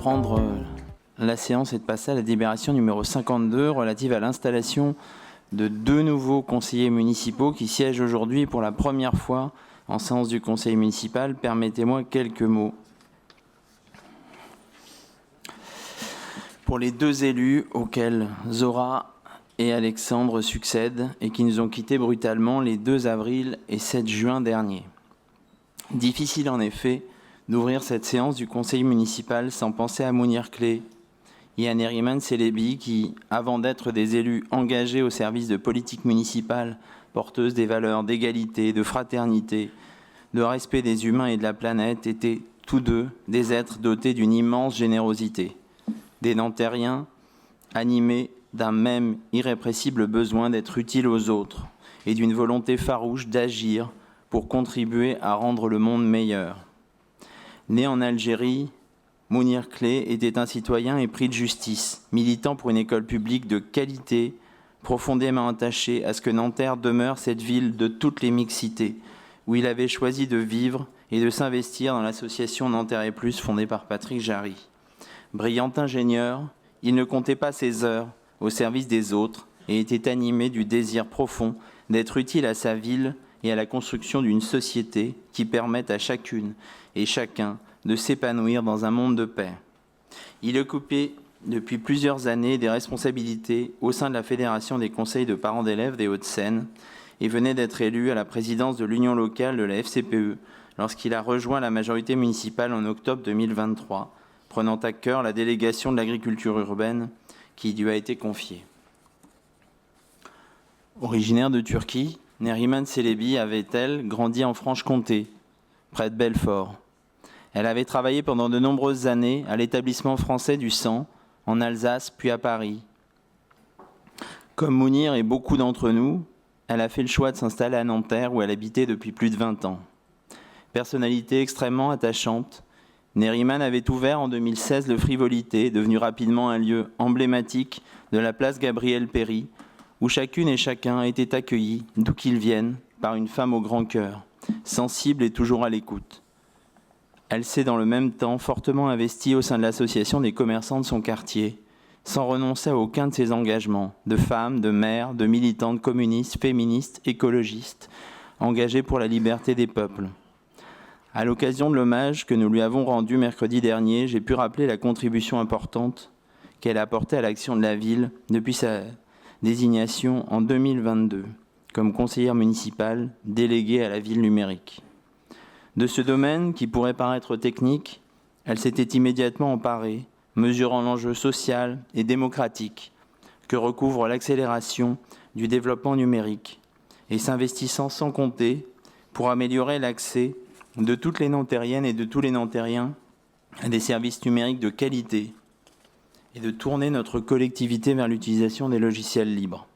reprendre la séance et de passer à la délibération numéro 52 relative à l'installation de 2 nouveaux conseillers municipaux qui siègent aujourd'hui pour la première fois en séance du conseil municipal. Permettez-moi quelques mots. Pour les 2 élus auxquels Zora et Alexandre succèdent et qui nous ont quittés brutalement les 2 avril et 7 juin derniers. Difficile en effet d'ouvrir cette séance du conseil municipal sans penser à Mounir Clé et à Neriman Celebi qui, avant d'être des élus engagés au service de politiques municipales porteuses des valeurs d'égalité, de fraternité, de respect des humains et de la planète, étaient tous 2 des êtres dotés d'une immense générosité, des Nantériens animés d'un même irrépressible besoin d'être utiles aux autres et d'une volonté farouche d'agir pour contribuer à rendre le monde meilleur. Né en Algérie, Mounir Clé était un citoyen épris de justice, militant pour une école publique de qualité, profondément attaché à ce que Nanterre demeure cette ville de toutes les mixités, où il avait choisi de vivre et de s'investir dans l'association Nanterre et Plus fondée par Patrick Jarry. Brillant ingénieur, il ne comptait pas ses heures au service des autres et était animé du désir profond d'être utile à sa ville et à la construction d'une société qui permette à chacune et chacun de s'épanouir dans un monde de paix. Il occupait depuis plusieurs années des responsabilités au sein de la Fédération des conseils de parents d'élèves des Hauts-de-Seine et venait d'être élu à la présidence de l'union locale de la FCPE lorsqu'il a rejoint la majorité municipale en octobre 2023, prenant à cœur la délégation de l'agriculture urbaine qui lui a été confiée. Originaire de Turquie, Neriman Celebi avait-elle grandi en Franche-Comté, près de Belfort. Elle avait travaillé pendant de nombreuses années à l'établissement français du sang, en Alsace puis à Paris. Comme Mounir et beaucoup d'entre nous, elle a fait le choix de s'installer à Nanterre où elle habitait depuis plus de 20 ans. Personnalité extrêmement attachante, Neriman avait ouvert en 2016 le Frivolité, devenu rapidement un lieu emblématique de la place Gabriel-Péri, où chacune et chacun était accueilli, d'où qu'ils viennent, par une femme au grand cœur, sensible et toujours à l'écoute. Elle s'est dans le même temps fortement investie au sein de l'association des commerçants de son quartier, sans renoncer à aucun de ses engagements, de femme, de mère, de militante communiste, féministe, écologiste, engagée pour la liberté des peuples. À l'occasion de l'hommage que nous lui avons rendu mercredi dernier, j'ai pu rappeler la contribution importante qu'elle a apportée à l'action de la ville depuis sa désignation en 2022 comme conseillère municipale déléguée à la ville numérique. De ce domaine, qui pourrait paraître technique, elle s'était immédiatement emparée, mesurant l'enjeu social et démocratique que recouvre l'accélération du développement numérique et s'investissant sans compter pour améliorer l'accès de toutes les Nantériennes et de tous les Nantériens à des services numériques de qualité et de tourner notre collectivité vers l'utilisation des logiciels libres.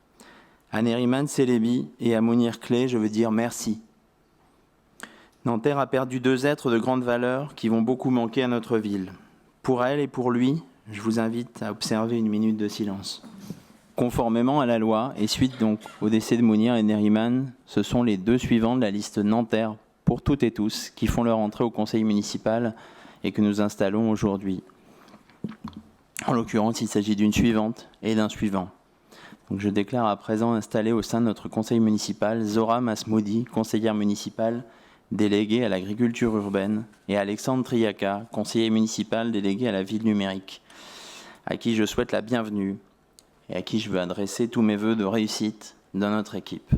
À Neriman Celebi et à Mounir Clé, je veux dire merci. Nanterre a perdu 2 êtres de grande valeur qui vont beaucoup manquer à notre ville. Pour elle et pour lui, je vous invite à observer une minute de silence. Conformément à la loi, et suite donc au décès de Mounir et Neriman, ce sont les 2 suivants de la liste Nanterre pour toutes et tous qui font leur entrée au conseil municipal et que nous installons aujourd'hui. En l'occurrence, il s'agit d'une suivante et d'un suivant. Donc je déclare à présent installé au sein de notre conseil municipal Zora Masmoudi, conseillère municipale déléguée à l'agriculture urbaine, et Alexandre Triaca, conseiller municipal délégué à la ville numérique, à qui je souhaite la bienvenue et à qui je veux adresser tous mes vœux de réussite dans notre équipe.